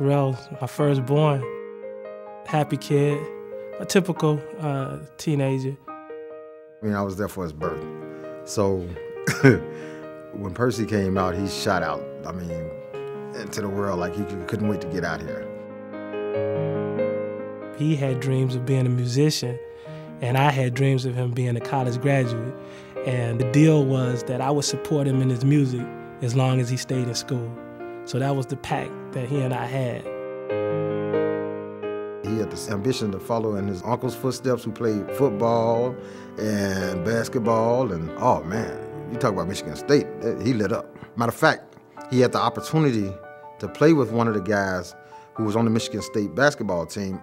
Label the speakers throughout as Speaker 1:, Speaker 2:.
Speaker 1: Terrell's my firstborn. Happy kid, a typical teenager.
Speaker 2: I mean, I was there for his birth. So when Percy came out, he shot out, I mean, into the world like he couldn't wait to get out here.
Speaker 1: He had dreams of being a musician, and I had dreams of him being a college graduate. And the deal was that I would support him in his music as long as he stayed in school. So that was the pact that he and I had.
Speaker 2: He had this ambition to follow in his uncle's footsteps, who played football and basketball, and oh man, you talk about Michigan State, he lit up. Matter of fact, he had the opportunity to play with one of the guys who was on the Michigan State basketball team.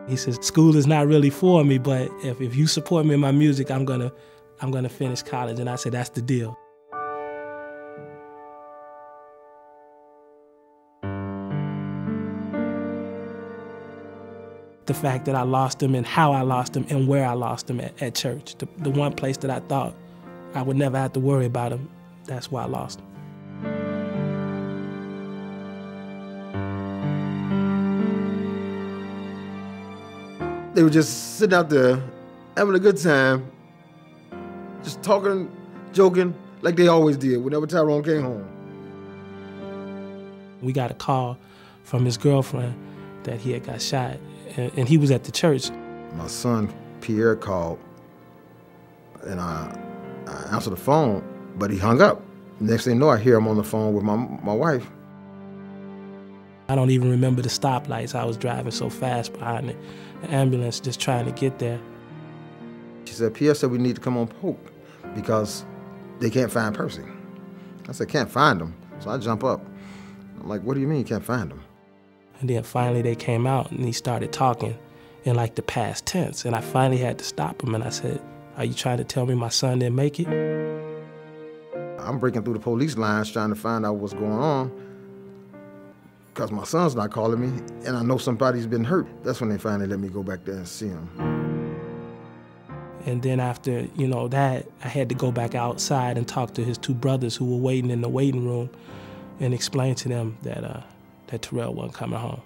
Speaker 1: He says, school is not really for me, but if you support me in my music, I'm gonna finish college. And I said, that's the deal. The fact that I lost him and how I lost him and where I lost him at church. The one place that I thought I would never have to worry about him, that's why I lost him.
Speaker 2: They were just sitting out there, having a good time, just talking, joking, like they always did whenever Tyrone came home.
Speaker 1: We got a call from his girlfriend that he had got shot, and he was at the church.
Speaker 2: My son, Pierre, called, and I answered the phone, but he hung up. Next thing you know, I hear him on the phone with my wife.
Speaker 1: I don't even remember the stoplights. I was driving so fast behind the ambulance just trying to get there.
Speaker 2: She said, Pierre said we need to come on Polk because they can't find Percy. I said, can't find him. So I jump up. I'm like, what do you mean you can't find him?
Speaker 1: And then finally they came out and he started talking in like the past tense. And I finally had to stop him and I said, are you trying to tell me my son didn't make it?
Speaker 2: I'm breaking through the police lines trying to find out what's going on because my son's not calling me and I know somebody's been hurt. That's when they finally let me go back there and see him.
Speaker 1: And then after, that, I had to go back outside and talk to his two brothers who were waiting in the waiting room and explain to them that Terrell wasn't coming home.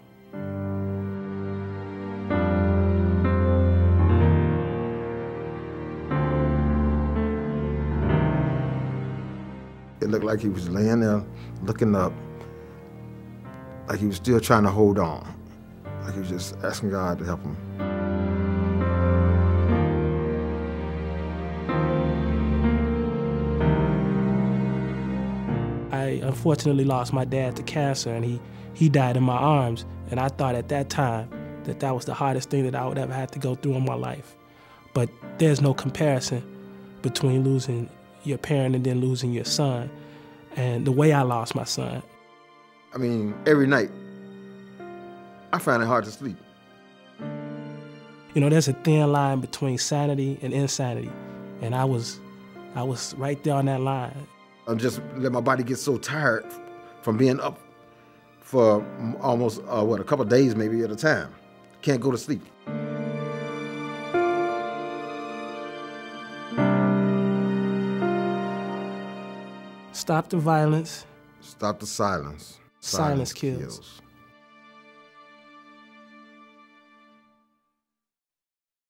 Speaker 2: It looked like he was laying there, looking up, like he was still trying to hold on, like he was just asking God to help him.
Speaker 1: I unfortunately lost my dad to cancer, and he died in my arms. And I thought at that time that was the hardest thing that I would ever have to go through in my life. But there's no comparison between losing your parent and then losing your son. And the way I lost my son.
Speaker 2: I mean, every night, I find it hard to sleep.
Speaker 1: There's a thin line between sanity and insanity. And I was right there on that line.
Speaker 2: I just let my body get so tired from being up for almost, a couple of days maybe at a time. Can't go to sleep.
Speaker 1: Stop the violence.
Speaker 2: Stop the silence.
Speaker 1: Silence kills.